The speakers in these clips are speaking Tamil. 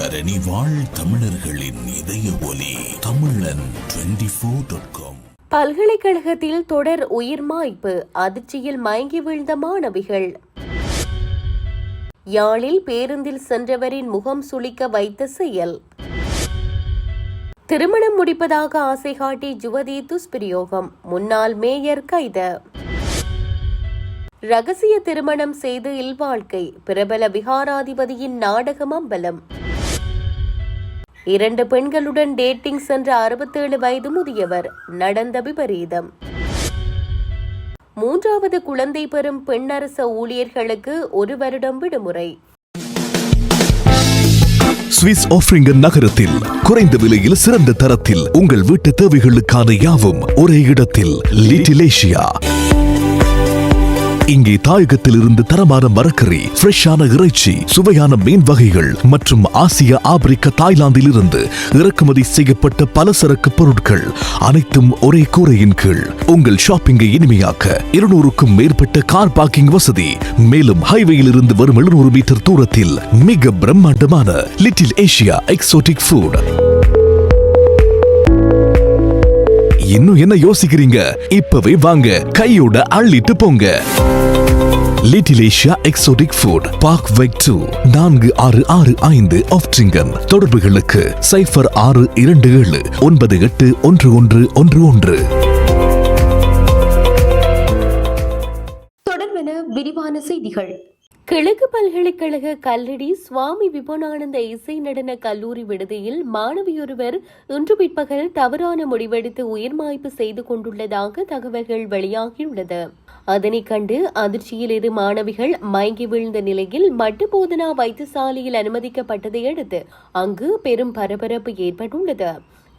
தரணி வாழ் தமிழர்களின் இதய ஒலி தமிழன் 24.com. பல்கலைக்கழகத்தில் தொடர் உயிர் மாய்ப்பு, அதிர்ச்சியில் மயங்கி வீழ்ந்த மாணவிகள். யாழில் பேருந்தில் சென்றவரின் முகம் சுளிக்க வைத்த செயல். திருமணம் முடிப்பதாக ஆசை காட்டி யுவதி துஷ்பிரயோகம், முன்னாள் மேயர் கைது. ரகசிய திருமணம் செய்து இல்வாழ்க்கை, பிரபல விகாராதிபதியின் நாடகம் அம்பலம். 2 பெண்களுடன் டேட்டிங் சென்ற 67 வயது முதியவர், நடந்த விபரீதம். 3வது குழந்தை பெறும் பெண்ணரச ஊழியர்களுக்கு 1 வருடம் விடுமுறை. சுவிஸ் ஆஃப்ரிங்கன் நகரத்தில் குறைந்த விலையில் சிறந்த தரத்தில் உங்கள் வீட்டு தேவைகளுக்கான யாவும் ஒரே இடத்தில். Little Asia. இங்கே தாயகத்தில் இருந்து தரமான மரக்கறி, ஃப்ரெஷ்ஷான இறைச்சி, சுவையான மீன் வகைகள் மற்றும் ஆசிய, ஆப்பிரிக்க, தாய்லாந்தில் இருந்து இறக்குமதி செய்யப்பட்ட பலசரக்கு பொருட்கள் அனைத்தும் ஒரே கூரையின் கீழ். உங்கள் ஷாப்பிங்கை இனிமையாக்க 200க்கும் மேற்பட்ட கார் பார்க்கிங் வசதி. மேலும் ஹைவேயில் இருந்து வரும் 700 மீட்டர் தூரத்தில் மிக பிரம்மாண்டமான லிட்டில் ஏசியா எக்ஸோட்டிக் ஃபுட். இன்னும் என்ன யோசிக்கிறீங்க? இப்பவே வாங்க, கையோட அள்ளிட்டு போங்க. Little Asia exotic food, park வெக் 2, 4665 ஆஃப்ட்ரிங்கன். தொடர்புகளுக்கு 0627 981111. தொடர்பென விரிவான செய்திகள். கிழக்கு பல்கலைக்கழக கல்லடி சுவாமி விபுனானந்த இசை நடன கல்லூரி விடுதியில் மாணவியொருவர் இன்று பிற்பகல் தவறான முடிவெடுத்து உயிர் மாய்ப்பு செய்து கொண்டுள்ளதாக தகவல்கள் வெளியாகியுள்ளது. அதனைக் கண்டு அதிர்ச்சியில் 2 மாணவிகள் மயங்கி வீழ்ந்த நிலையில் மட்டுபோதனா வைத்தியசாலையில் அனுமதிக்கப்பட்டதை அடுத்து அங்கு பெரும் பரபரப்பு ஏற்பட்டுள்ளது.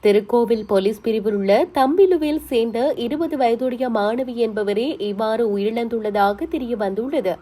திருக்கோவில் போலீஸ் பிரிவில் உள்ள தம்பிலுவில் சேர்ந்த 20 வயதுடைய மாணவி என்பவரே இவ்வாறு உயிரிழந்துள்ளதாக தெரிய வந்துள்ளது.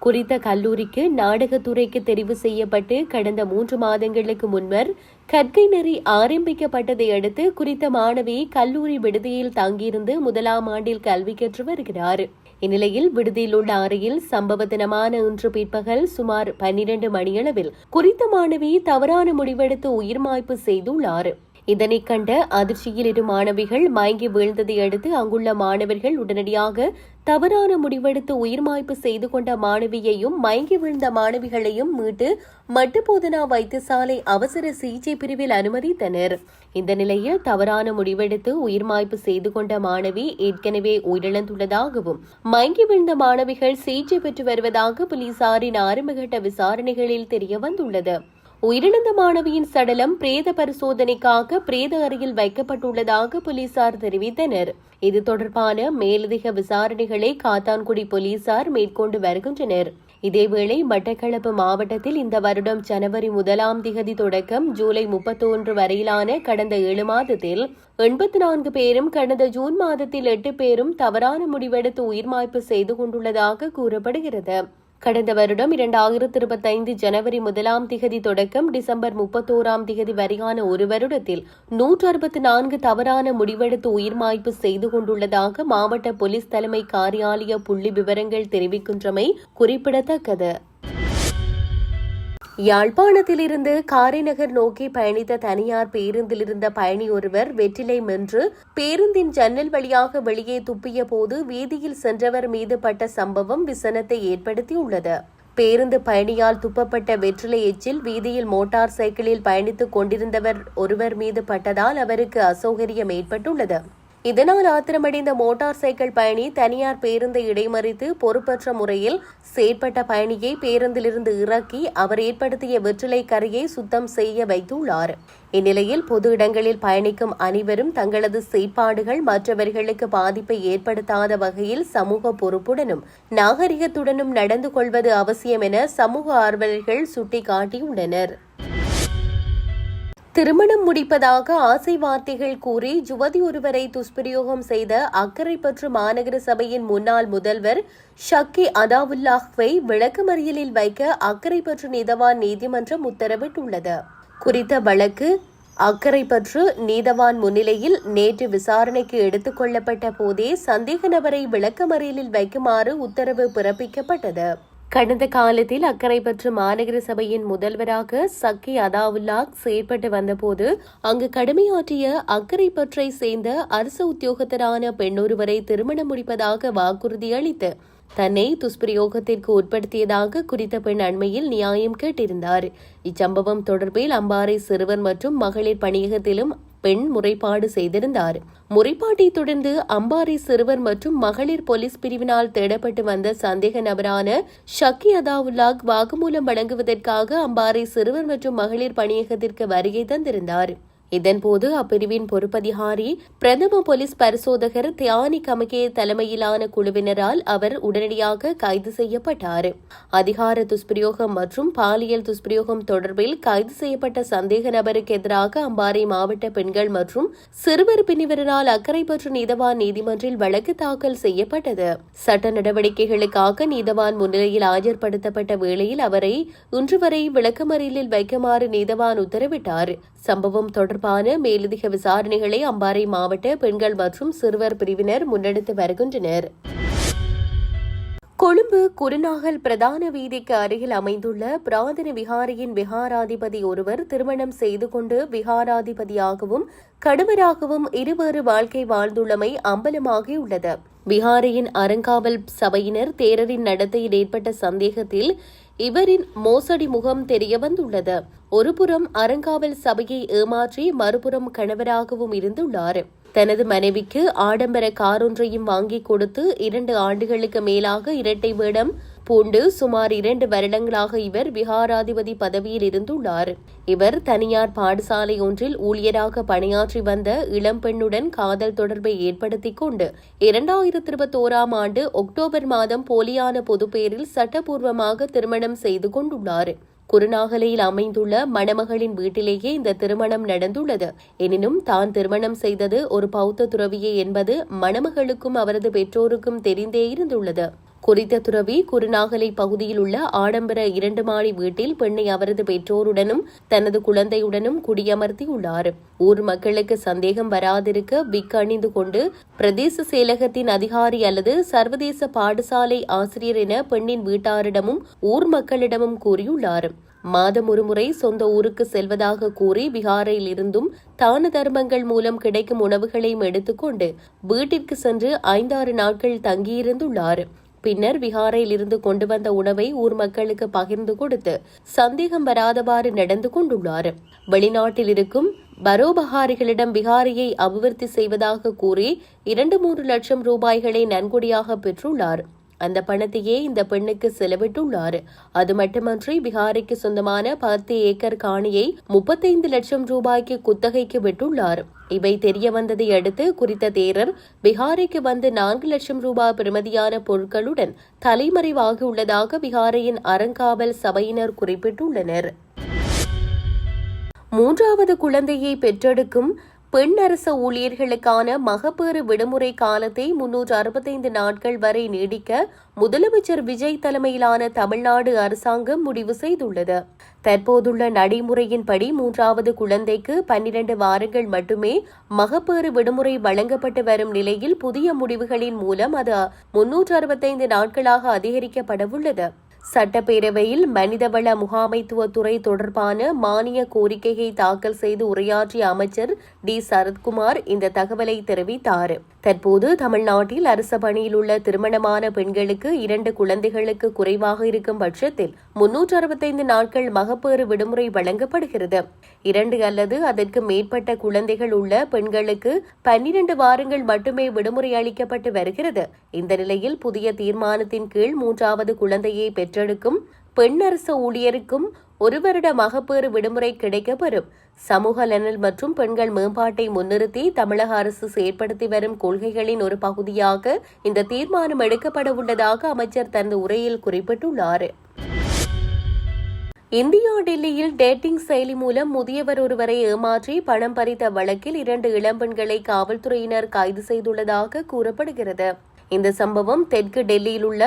குறித்த கல்லூரிக்கு நாடகத்துறைக்கு தெரிவு செய்யப்பட்டு கடந்த 3 மாதங்களுக்கு முன்னர் கற்கை நெறி ஆரம்பிக்கப்பட்டதை அடுத்து குறித்த மாணவி கல்லூரி விடுதியில் தங்கியிருந்து 1ஆம் ஆண்டில் கல்வி கற்று வருகிறார். இந்நிலையில் விடுதியில் உள்ள அறையில் சம்பவ தினமான இன்று பிற்பகல் சுமார் 12 மணியளவில் குறித்த மாணவி தவறான முடிவெடுத்து உயிர் மாய்ப்பு செய்துள்ளார். இதனைக் கண்ட அதிர்ச்சியில் 2 மாணவிகள் மயங்கி வீழ்ந்ததை அடுத்து அங்குள்ள மாணவர்கள் உடனடியாக தவறான முடிவெடுத்து உயிர் மாய்ப்பு செய்து கொண்ட மாணவியையும் மயங்கி வீழ்ந்த மாணவிகளையும் மீட்டு மட்டுபோதனா வைத்தியசாலை அவசர சிகிச்சை பிரிவில் அனுமதித்தனர். இந்த நிலையில் தவறான முடிவெடுத்து உயிர் மாய்ப்பு செய்து கொண்ட மாணவி ஏற்கனவே உயிரிழந்துள்ளதாகவும் மயங்கி வீழ்ந்த மாணவிகள் சிகிச்சை பெற்று வருவதாக போலீசாரின் ஆரம்பகட்ட விசாரணைகளில் தெரிய வந்துள்ளது. உயிரிழந்த மாணவியின் சடலம் பிரேத பரிசோதனைக்காக பிரேத அறையில் வைக்கப்பட்டுள்ளதாக போலீசார் தெரிவித்தனர். இது தொடர்பான மேலதிக விசாரணைகளை காத்தான்குடி போலீசார் மேற்கொண்டு வருகின்றனர். இதேவேளை மட்டக்களப்பு மாவட்டத்தில் இந்த வருடம் ஜனவரி 1ஆம் திகதி தொடக்கம் ஜூலை 31 வரையிலான கடந்த 7 மாதத்தில் 84 பேரும், கடந்த ஜூன் மாதத்தில் 8 பேரும் தவறான முடிவெடுத்து உயிர் மாய்ப்பு செய்து கொண்டுள்ளதாக கூறப்படுகிறது. கடந்த வருடம் 2025 ஜனவரி 1ஆம் திகதி தொடக்கம் டிசம்பர் 31ஆம் திகதி வரையான 1 வருடத்தில் 164 தவறான முடிவெடுத்து உயிர் மாய்ப்பு செய்து கொண்டுள்ளதாக மாவட்ட போலீஸ் தலைமை காரியாலய புள்ளி விவரங்கள் தெரிவிக்கின்றமை குறிப்பிடத்தக்கது. யாழ்ப்பாணத்திலிருந்து காரைநகர் நோக்கி பயணித்த தனியார் பேருந்தில் இருந்த பயணி ஒருவர் வெற்றிலை மென்று பேருந்தின் ஜன்னல் வழியாக வெளியே துப்பிய போது வீதியில் சென்றவர் மீது பட்ட சம்பவம் விசனத்தை ஏற்படுத்தியுள்ளது. பேருந்து பயணியால் துப்பப்பட்ட வெற்றிலை எச்சில் வீதியில் மோட்டார் சைக்கிளில் பயணித்துக் கொண்டிருந்தவர் ஒருவர் மீது பட்டதால் அவருக்கு அசௌகரியம் ஏற்பட்டுள்ளது. இதனால் ஆத்திரமடைந்த மோட்டார் சைக்கிள் பயணி தனியார் பேருந்தை இடைமறித்து பொறுப்பற்ற முறையில் செயற்பட்ட பயணியை பேருந்திலிருந்து இறக்கி அவர் ஏற்படுத்திய வெற்றிலை கரையை சுத்தம் செய்ய வைத்துள்ளார். இந்நிலையில் பொது இடங்களில் பயணிக்கும் அனைவரும் தங்களது செயற்பாடுகள் மற்றவர்களுக்கு பாதிப்பை ஏற்படுத்தாத வகையில் சமூக பொறுப்புடனும் நாகரிகத்துடனும் நடந்து கொள்வது அவசியம் என சமூக ஆர்வலர்கள் சுட்டிக்காட்டியுள்ளனர். திருமணம் முடிப்பதாக ஆசை வார்த்தைகள் கூறி யுவதி ஒருவரை துஷ்பிரயோகம் செய்த அக்கரைப்பற்று மாநகர சபையின் முன்னாள் முதல்வர் ஷக்கி அதாவுல்லாஹ்வை விளக்கமறியலில் வைக்க அக்கரைப்பற்று நீதவான் நீதிமன்றம் உத்தரவிட்டுள்ளது. குறித்த வழக்கு அக்கரைப்பற்று நீதவான் முன்னிலையில் நேற்று விசாரணைக்கு எடுத்துக் கொள்ளப்பட்ட போதே சந்தேக நபரை விளக்கமறியலில் வைக்குமாறு உத்தரவு பிறப்பிக்கப்பட்டது. கடந்த காலத்தில் அக்கரைப்பற்று மாநகர சபையின் முதல்வராக சக்கி அதாவுல்லா செயற்பட்டு வந்தபோது அங்கு கடமையாற்றிய அக்கரைப்பற்றை சேர்ந்த அரசு உத்தியோகத்தரான பெண்ணொருவரை திருமணம் முடிப்பதாக வாக்குறுதி அளித்து தன்னை துஷ்பிரயோகத்திற்கு உட்படுத்தியதாக குறித்த பெண் அண்மையில் நியாயம் கேட்டிருந்தார். இச்சம்பவம் தொடர்பில் அம்பாறை சிறுவர் மற்றும் மகளிர் பணியகத்திலும் பெண் முறைப்பாடு செய்திருந்தார். முறைப்பாட்டை தொடர்ந்து அம்பாறை சிறுவர் மற்றும் மகளிர் போலீஸ் பிரிவினால் தேடப்பட்டு வந்த சந்தேக நபரான ஷக்கி அதாவுல்லாக் வாக்குமூலம் வழங்குவதற்காக அம்பாறை சிறுவர் மற்றும் மகளிர் பணியகத்திற்கு வருகை தந்திருந்தார். இதன்போது அப்பிரிவின் பொறுப்பதிகாரி பிரதம போலீஸ் பரிசோதகர் தியானி கமகே தலைமையிலான குழுவினரால் அவர் உடனடியாக கைது செய்யப்பட்டார். அதிகார துஷ்பிரயோகம் மற்றும் பாலியல் துஷ்பிரயோகம் தொடர்பில் கைது செய்யப்பட்ட சந்தேக நபருக்கு எதிராக அம்பாறை மாவட்ட பெண்கள் மற்றும் சிறுவர் பிரிவினரால் அக்கரைப்பற்று நீதவான் நீதிமன்றில் வழக்கு தாக்கல் செய்யப்பட்டது. சட்ட நடவடிக்கைகளுக்காக நீதவான் முன்னிலையில் ஆஜர்படுத்தப்பட்ட வேளையில் அவரை இன்று வரை விளக்கமறியலில் வைக்குமாறு நீதவான் உத்தரவிட்டார். சம்பவம் தொடர்பான மேலதிக விசாரணைகளை அம்பாறை மாவட்ட பெண்கள் மற்றும் சிறுவர் பிரிவினர் முன்னெடுத்து வருகின்றனர். கொழும்பு குருநாகல் பிரதான வீதிக்கு அருகில் அமைந்துள்ள பிரார்த்தன விகாரியின் விகாராதிபதி ஒருவர் திருமணம் செய்து கொண்டு விகாராதிபதியாகவும் கணவராகவும் இருவேறு வாழ்க்கை வாழ்ந்துள்ளமை அம்பலமாகியுள்ளது. விகாரியின் அறங்காவல் சபையினர் தேரரின் நடத்தையில் ஏற்பட்ட சந்தேகத்தில் இவரின் மோசடி முகம் தெரியவந்துள்ளது. ஒருபுறம் அறங்காவல் சபையை ஏமாற்றி மறுபுறம் கணவராகவும் இருந்துள்ளார். தனது மனைவிக்கு ஆடம்பர காரொன்றையும் வாங்கிக் கொடுத்து 2 ஆண்டுகளுக்கு மேலாக இரட்டை வேடம் பூண்டு சுமார் 2 வருடங்களாக இவர் விகாராதிபதி பதவியில் இருந்துள்ளார். இவர் தனியார் பாடசாலை ஒன்றில் ஊழியராக பணியாற்றி வந்த இளம்பெண்ணுடன் காதல் தொடர்பை ஏற்படுத்திக் கொண்டு 2021 ஆண்டு அக்டோபர் மாதம் போலியான பொதுப்பேரில் சட்டப்பூர்வமாக திருமணம் செய்து கொண்டுள்ளார். குருநாகலையில் அமைந்துள்ள மணமகளின் வீட்டிலேயே இந்த திருமணம் நடந்துள்ளது. எனினும் தான் திருமணம் செய்தது ஒரு பௌத்த துறவியே என்பது மணமகளுக்கும் அவரது பெற்றோருக்கும் தெரிந்தே இருந்துள்ளது. குறித்த துறவி குருநாகலை பகுதியில் உள்ள ஆடம்பர 2 மாடி வீட்டில் பெண்ணை அவரது பெற்றோருடனும் தனது குழந்தையுடனும் குடியமர்த்தியுள்ளார். ஊர் மக்களுக்கு சந்தேகம் வராதிருக்க விக் அணிந்து கொண்டு பிரதேச செயலகத்தின் அதிகாரி அல்லது சர்வதேச பாடசாலை ஆசிரியர் என பெண்ணின் வீட்டாரிடமும் ஊர் மக்களிடமும் கூறியுள்ளார். மாதம் ஒருமுறை சொந்த ஊருக்கு செல்வதாக கூறி விகாரையில் இருந்தும் தான தர்மங்கள் மூலம் கிடைக்கும் உணவுகளையும் எடுத்துக்கொண்டு வீட்டிற்கு சென்று 5-6 நாட்கள் தங்கியிருந்துள்ளார். பின்னர் விகாரையில் இருந்து கொண்டு வந்த உணவை ஊர் மக்களுக்கு பகிர்ந்து கொடுத்து சந்தேகம் வராதவாறு நடந்து கொண்டுள்ளார். வெளிநாட்டில் இருக்கும் பரோபகாரிகளிடம் விகாரியை அபிவிருத்தி செய்வதாக கூறி 2-3 லட்சம் ரூபாய்களை நன்கொடையாக பெற்றுள்ளார். அந்த பணத்தையே இந்த பெண்ணுக்கு செலவிட்டுள்ளார். அது மட்டுமன்றி விகாரிக்கு சொந்தமான 10 ஏக்கர் காணியை 35 லட்சம் ரூபாய்க்கு குத்தகைக்கு விட்டுள்ளார். இவை தெரிய வந்ததை அடுத்து குறித்த தேரர் விகாரைக்கு வந்து 4 லட்சம் ரூபாய் பெறுமதியான பொருட்களுடன் தலைமறைவாகியுள்ளதாக விகாரையின் அறங்காவல் சபையினர் குறிப்பிட்டுள்ளனர். 3வது குழந்தையை பெற்றெடுக்கும் பெண் அரச ஊழியர்களுக்கான மகப்பேறு விடுமுறை காலத்தை 365 நாட்கள் வரை நீடிக்க முதலமைச்சர் விஜய் தலைமையிலான தமிழ்நாடு அரசாங்கம் முடிவு செய்துள்ளது. தற்போதுள்ள நடைமுறையின்படி 3வது குழந்தைக்கு 12 வாரங்கள் மட்டுமே மகப்பேறு விடுமுறை வழங்கப்பட்டு வரும் நிலையில் புதிய முடிவுகளின் மூலம் அது 365 நாட்களாக அதிகரிக்கப்படவுள்ளது. சட்டப்பேரவையில் மனிதவள முகாமைத்துவத்துறை தொடர்பான மானிய கோரிக்கையை தாக்கல் செய்து உரையாற்றிய அமைச்சர் டி சரத்குமார் இந்த தகவலை தெரிவித்தார். தற்போது தமிழ்நாட்டில் அரசு பணியில் உள்ள திருமணமான பெண்களுக்கு 2 குழந்தைகளுக்கு குறைவாக இருக்கும் பட்சத்தில் 365 நாட்கள் மகப்பேறு விடுமுறை வழங்கப்படுகிறது. 2 அல்லது அதற்கு மேற்பட்ட குழந்தைகள் உள்ள பெண்களுக்கு 12 வாரங்கள் மட்டுமே விடுமுறை அளிக்கப்பட்டு வருகிறது. இந்த நிலையில் புதிய தீர்மானத்தின் கீழ் 3வது குழந்தையை பெற்றெடுக்கும் பெண் அரசு ஊழியருக்கும் 1 வருட மகப்பேறு விடுமுறை கிடைக்கப்பெறும். சமூக நலன் மற்றும் பெண்கள் மேம்பாட்டை முன்னிறுத்தி தமிழக அரசு செயற்படுத்தி வரும் கொள்கைகளின் ஒரு பகுதியாக இந்த தீர்மானம் எடுக்கப்பட உள்ளதாக அமைச்சர் தனது உரையில் குறிப்பிட்டுள்ளார். இந்தியா டெல்லியில் டேட்டிங் செயலி மூலம் முதியவர் ஒருவரை ஏமாற்றி பணம் பறித்த வழக்கில் 2 இளம்பெண்களை காவல்துறையினர் கைது செய்துள்ளதாக கூறப்படுகிறது. இந்த சம்பவம் தெற்கு டெல்லியில் உள்ள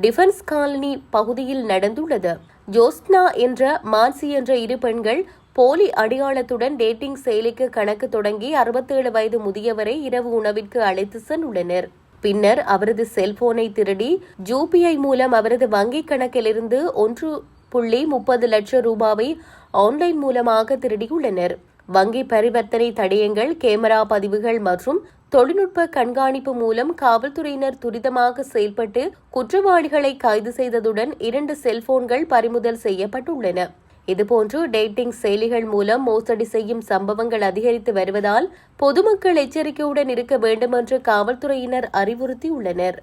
டிஃபென்ஸ் காலனி பகுதியில் நடந்துள்ளது. ஜோஸ்னா என்ற மான்சி என்ற 2 பெண்கள் போலி அடையாளத்துடன் டேட்டிங் செயலிக்கு கணக்கு தொடங்கி 67 வயது முதியவரை இரவு உணவிற்கு அழைத்து சென்றுள்ளனர். பின்னர் அவரது செல்போனை திருடி யூபிஐ மூலம் அவரது வங்கிக் கணக்கிலிருந்து 1.30 லட்சம் ரூபாவை ஆன்லைன் மூலமாக திருடியுள்ளனர். வங்கி பரிவர்த்தனை தடயங்கள், கேமரா பதிவுகள் மற்றும் தொழில்நுட்ப கண்காணிப்பு மூலம் காவல்துறையினர் துரிதமாக செயல்பட்டு குற்றவாளிகளை கைது செய்ததுடன் 2 செல்போன்கள் பறிமுதல் செய்யப்பட்டுள்ளன. இதுபோன்று டேட்டிங் செயலிகள் மூலம் மோசடி செய்யும் சம்பவங்கள் அதிகரித்து வருவதால் பொதுமக்கள் எச்சரிக்கையுடன் இருக்க வேண்டும் என்று காவல்துறையினர் அறிவுறுத்தியுள்ளனர்.